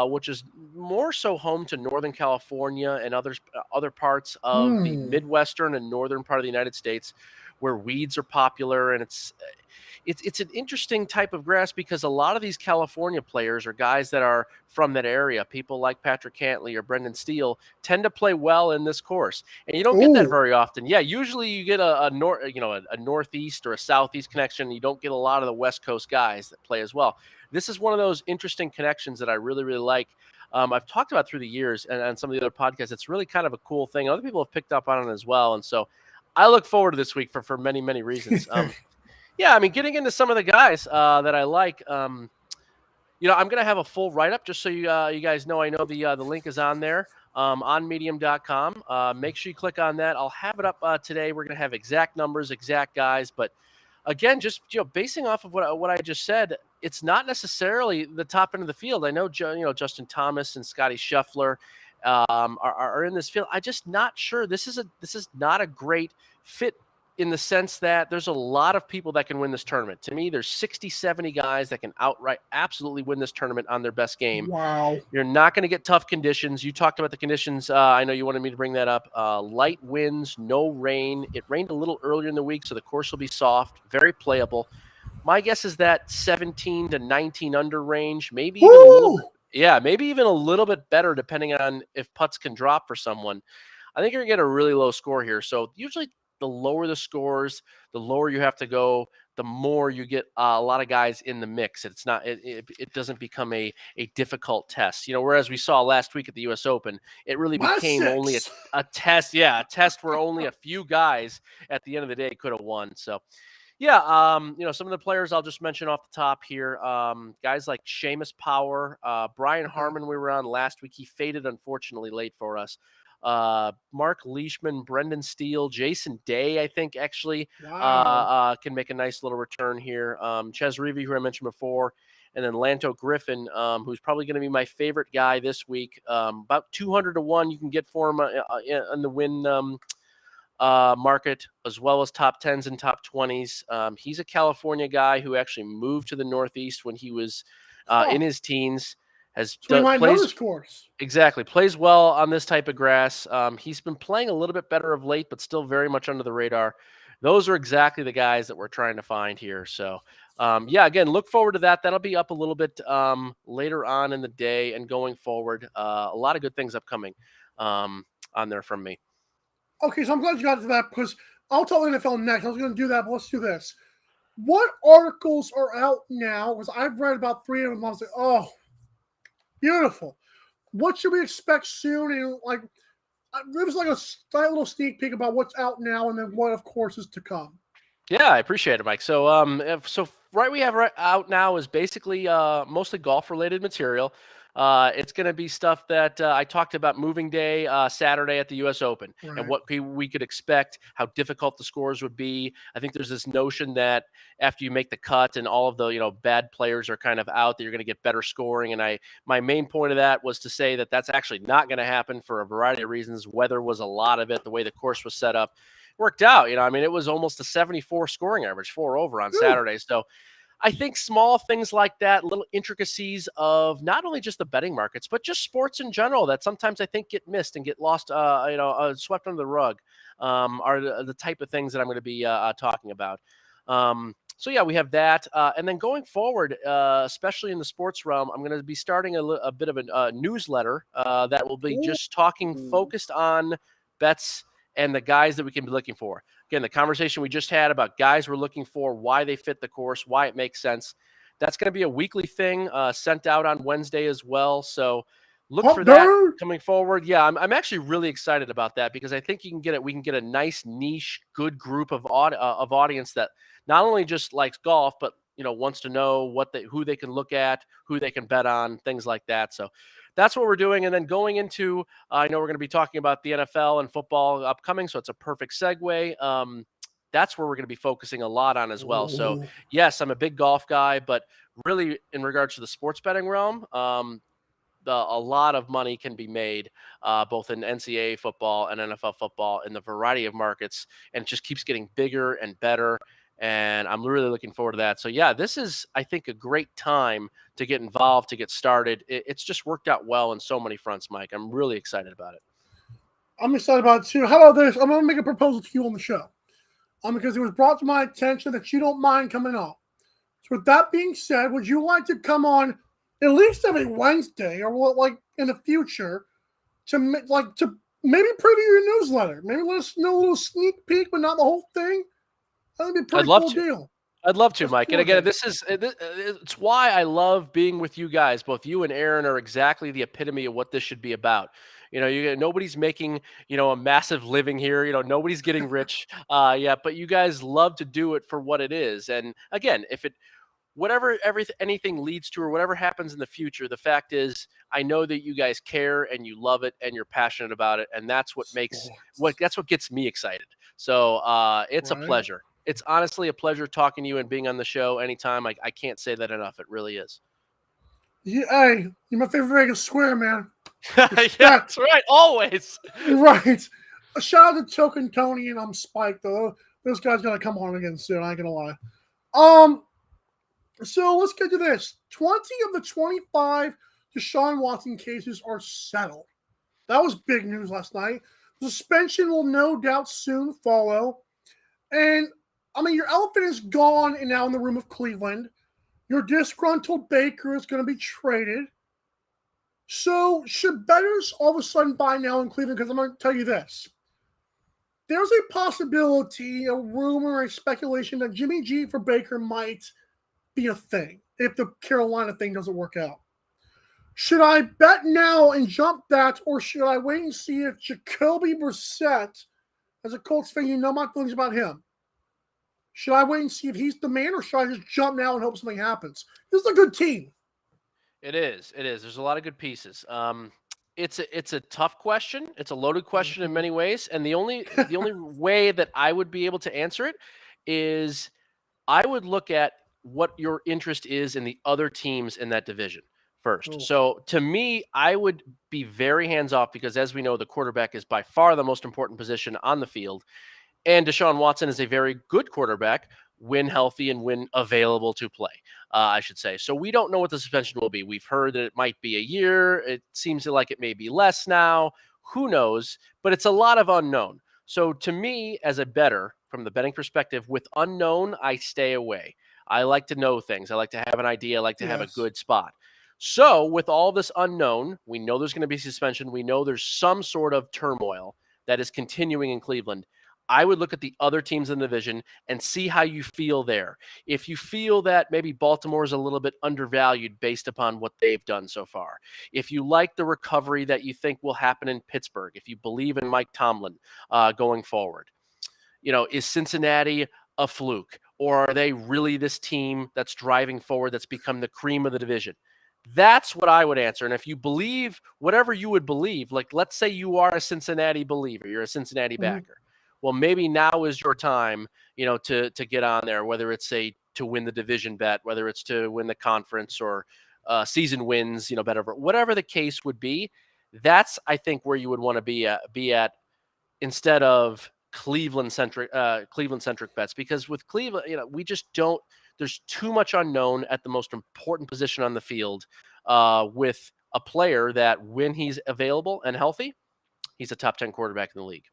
which is more so home to Northern California and other parts of the Midwestern and northern part of the United States, where weeds are popular, and it's an interesting type of grass because a lot of these California players are guys that are from that area. People like Patrick Cantley or Brendan Steele tend to play well in this course, and you don't get that very often. Yeah, usually you get a northeast or a southeast connection. You don't get a lot of the West Coast guys that play as well. This is one of those interesting connections that I really, really like. I've talked about through the years and on some of the other podcasts. It's really kind of a cool thing. Other people have picked up on it as well, and so I look forward to this week for many, many reasons. Yeah, I mean, getting into some of the guys that I like, I'm going to have a full write-up just so you guys know. I know the link is on there on medium.com. Make sure you click on that. I'll have it up today. We're going to have exact numbers, exact guys. But, again, just basing off of what I just said, it's not necessarily the top end of the field. I know, Justin Thomas and Scotty Scheffler are in this field. I'm just not sure. This is not a great fit in the sense that there's a lot of people that can win this tournament. To me, there's 60, 70 guys that can outright absolutely win this tournament on their best game. Wow. You're not going to get tough conditions. You talked about the conditions. I know you wanted me to bring that up. Light winds, no rain. It rained a little earlier in the week, so the course will be soft, very playable. My guess is that 17 to 19 under range, maybe even a little bit. Yeah, maybe even a little bit better depending on if putts can drop for someone. I think you're going to get a really low score here. So usually the lower the scores, the lower you have to go, the more you get a lot of guys in the mix. It doesn't become a difficult test. Whereas we saw last week at the U.S. Open, it really became only a test. Yeah, a test where only a few guys at the end of the day could have won. So, yeah, some of the players I'll just mention off the top here. Guys like Seamus Power, Brian Harmon we were on last week. He faded, unfortunately, late for us. Mark Leishman, Brendan Steele, Jason Day, I think actually can make a nice little return here. Ches Reavie, who I mentioned before, and then Lanto Griffin, who's probably going to be my favorite guy this week. About 200 to 1 you can get for him in the win market, as well as top 10s and top 20s. He's a California guy who actually moved to the Northeast when he was in his teens. Plays well on this type of grass. He's been playing a little bit better of late, but still very much under the radar. Those are exactly the guys that we're trying to find here. So, again, look forward to that. That'll be up a little bit later on in the day and going forward. A lot of good things upcoming on there from me. Okay, so I'm glad you got to that because I'll tell NFL next. I was going to do that, but let's do this. What articles are out now? Because I've read about 3 of them. I was like, oh, beautiful. What should we expect soon? And give us like a little sneak peek about what's out now, and then what, of course, is to come. Yeah, I appreciate it, Mike. So, we have right out now is basically mostly golf related material. It's going to be stuff that I talked about moving day Saturday at the U.S. Open and Right. what we could expect, how difficult the scores would be. I think there's this notion that after you make the cut and all of the bad players are kind of out, that you're going to get better scoring. And my main point of that was to say that that's actually not going to happen for a variety of reasons. Weather was a lot of it, the way the course was set up worked out. I mean, it was almost a 74 scoring average, 4 over on Saturday. So I think small things like that, little intricacies of not only just the betting markets, but just sports in general that sometimes I think get missed and get lost, swept under the rug, are the type of things that I'm going to be talking about. So yeah, we have that, and then going forward, especially in the sports realm, I'm going to be starting a bit of a newsletter that will be just talking focused on bets and the guys that we can be looking for. Again, the conversation we just had about guys we're looking for, why they fit the course, why it makes sense. That's going to be a weekly thing sent out on Wednesday as well. So look for that coming forward. Yeah, I'm actually really excited about that because I think we can get a nice niche, good group of audience that not only just likes golf, but wants to know who they can look at, who they can bet on, things like that. So that's what we're doing. And then going into, I know we're going to be talking about the NFL and football upcoming, so it's a perfect segue. That's where we're going to be focusing a lot on as well. So yes, I'm a big golf guy, but really in regards to the sports betting realm, a lot of money can be made both in NCAA football and NFL football in the variety of markets, and it just keeps getting bigger and better. And I'm really looking forward to that. So yeah, this is, I think, a great time to get involved, to get started. It's just worked out well in so many fronts, Mike. I'm really excited about it. I'm excited about it too. How about this? I'm going to make a proposal to you on the show. Because it was brought to my attention that you don't mind coming on. So with that being said, would you like to come on at least every Wednesday or like in the future to maybe preview your newsletter? Maybe let us know a little sneak peek, but not the whole thing. That'd be a pretty cool deal. I'd love to, Mike. And again, it's why I love being with you guys. Both you and Aaron are exactly the epitome of what this should be about. Nobody's making, a massive living here. Nobody's getting rich yet, but you guys love to do it for what it is. And again, if anything leads to or whatever happens in the future, the fact is, I know that you guys care and you love it and you're passionate about it. And that's what that's what gets me excited. So it's a pleasure. It's honestly a pleasure talking to you and being on the show anytime. I can't say that enough. It really is. Yeah, hey, you're my favorite Vegas square, man. Yeah, that's right. Always. Right. A shout out to Token Tony and I'm Spike, though. This guy's going to come on again soon. I ain't going to lie. So let's get to this. 20 of the 25 Deshuan Watson cases are settled. That was big news last night. The suspension will no doubt soon follow. And I mean, your elephant is gone and now in the room of Cleveland. Your disgruntled Baker is going to be traded. So should bettors all of a sudden buy now in Cleveland? Because I'm going to tell you this. There's a possibility, a rumor, a speculation that Jimmy G for Baker might be a thing if the Carolina thing doesn't work out. Should I bet now and jump that, or should I wait and see if Jacoby Brissett, as a Colts fan, you know my feelings about him. Should I wait and see if he's the man, or should I just jump now and hope something happens? This is a good team. It is. There's a lot of good pieces. It's a tough question. It's a loaded question in many ways, and the only way that I would be able to answer it is I would look at what your interest is in the other teams in that division first. Ooh. So to me, I would be very hands off because, as we know, the quarterback is by far the most important position on the field. And Deshaun Watson is a very good quarterback when healthy and when available to play, I should say. So we don't know what the suspension will be. We've heard that it might be a year. It seems like it may be less now. Who knows? But it's a lot of unknown. So to me, as a bettor, from the betting perspective, with unknown, I stay away. I like to know things. I like to have an idea. I like to have a good spot. So with all this unknown, we know there's going to be suspension. We know there's some sort of turmoil that is continuing in Cleveland. I would look at the other teams in the division and see how you feel there. If you feel that maybe Baltimore is a little bit undervalued based upon what they've done so far, if you like the recovery that you think will happen in Pittsburgh, if you believe in Mike Tomlin going forward, is Cincinnati a fluke, or are they really this team that's driving forward, that's become the cream of the division? That's what I would answer. And if you believe whatever you would believe, like let's say you are a Cincinnati believer, you're a Cincinnati backer. Well, maybe now is your time, to get on there, whether it's to win the division bet, whether it's to win the conference or season wins, bet over whatever the case would be. That's, I think, where you would want to be at instead of Cleveland centric bets, because with Cleveland, we just don't. There's too much unknown at the most important position on the field with a player that, when he's available and healthy, he's a top 10 quarterback in the league.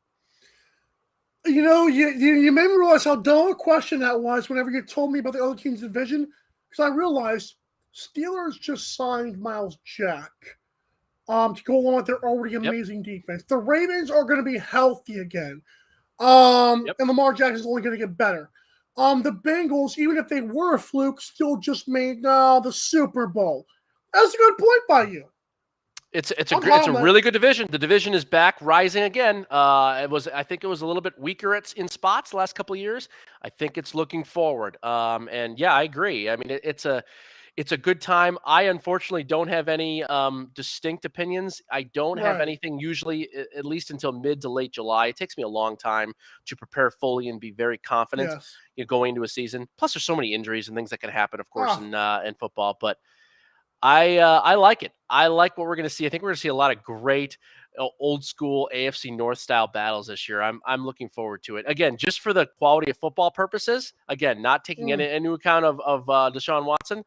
You made me realize how dumb a question that was whenever you told me about the other team's division, because I realized Steelers just signed Miles Jack to go along with their already amazing defense. The Ravens are going to be healthy again. And Lamar Jackson's only going to get better. The Bengals, even if they were a fluke, still just made the Super Bowl. That's a good point by you. It's a really good division. The division is back, rising again. I think it was a little bit weaker in spots the last couple of years. I think it's looking forward. And yeah, I agree. I mean, it's a good time. I unfortunately don't have any distinct opinions. I don't have anything usually, at least until mid to late July. It takes me a long time to prepare fully and be very confident going into a season. Plus, there's so many injuries and things that can happen, of course, in football. But I like it. I like what we're going to see. I think we're going to see a lot of great old school AFC North style battles this year. I'm looking forward to it. Again, just for the quality of football purposes. Again, not taking into account of Deshaun Watson.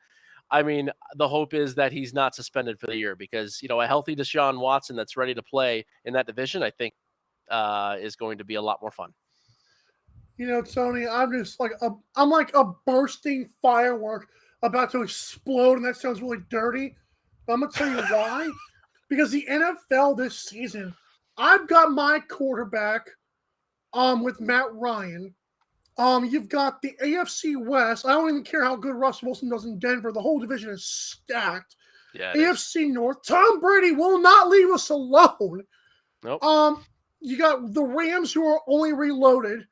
I mean, the hope is that he's not suspended for the year, because, a healthy Deshaun Watson that's ready to play in that division, I think is going to be a lot more fun. Tony, I'm just like a bursting firework about to explode, and that sounds really dirty. But I'm going to tell you why. Because the NFL this season, I've got my quarterback with Matt Ryan. You've got the AFC West. I don't even care how good Russell Wilson does in Denver. The whole division is stacked. Yeah. AFC North. Tom Brady will not leave us alone. Nope. You got the Rams, who are only reloaded.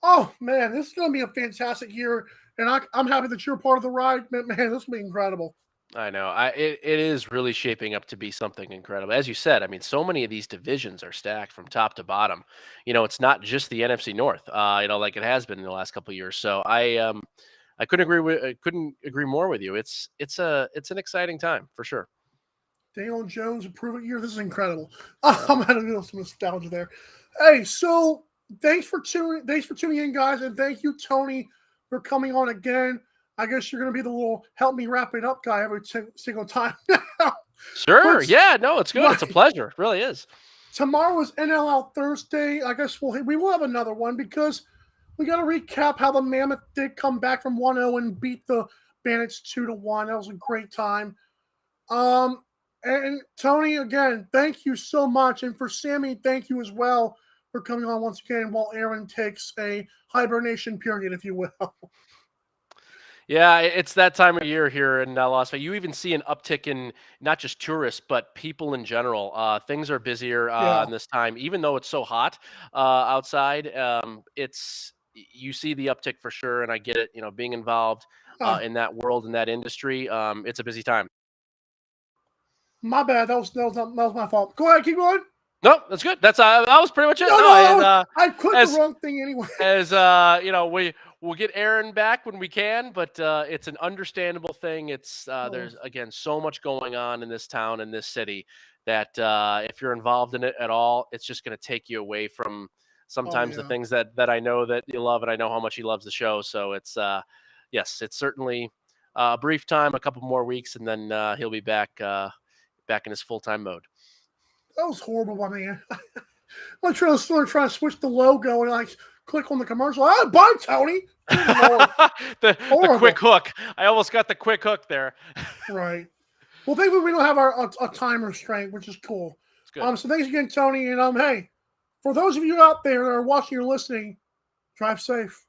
Oh, man, this is going to be a fantastic year. And I'm happy that you're part of the ride. Man, this will be incredible. I know. It is really shaping up to be something incredible. As you said, I mean, so many of these divisions are stacked from top to bottom. It's not just the NFC North, like it has been in the last couple of years. So I couldn't agree more with you. It's an exciting time for sure. Daniel Jones, Improve It Year. This is incredible. I'm having a little some nostalgia there. Hey, so thanks for tuning in, guys, and thank you, Tony, for coming on again. I guess you're going to be the little help me wrap it up guy every single time. Sure. Yeah, no, it's good. It's a pleasure. It really is. Tomorrow is NLL Thursday. I guess we will have another one, because we got to recap how the Mammoth did come back from 1-0 and beat the Bandits 2-1. That was a great time. And Tony, again, thank you so much. And for Sammy, thank you as well for coming on once again while Aaron takes a hibernation period, if you will. Yeah, it's that time of year here in Las Vegas. You even see an uptick in not just tourists, but people in general. Things are busier in this time, even though it's so hot outside. You see the uptick for sure, and I get it. Being involved in that world, in that industry, it's a busy time. My bad. That was my fault. Go ahead, keep going. No, that's good. That was pretty much it. I clicked the wrong thing anyway. We'll get Aaron back when we can, but it's an understandable thing. It's there's again so much going on in this town, in this city, that if you're involved in it at all, it's just going to take you away from sometimes the things that I know that you love, and I know how much he loves the show. So it's yes, it's certainly a brief time, a couple more weeks, and then he'll be back in his full-time mode. That was horrible by me. I'm trying to switch the logo and click on the commercial. Bye, Tony. the quick hook. I almost got the quick hook there. Right. Well, thankfully we don't have a time restraint, which is cool. It's good. So thanks again, Tony. And hey, for those of you out there that are watching or listening, drive safe.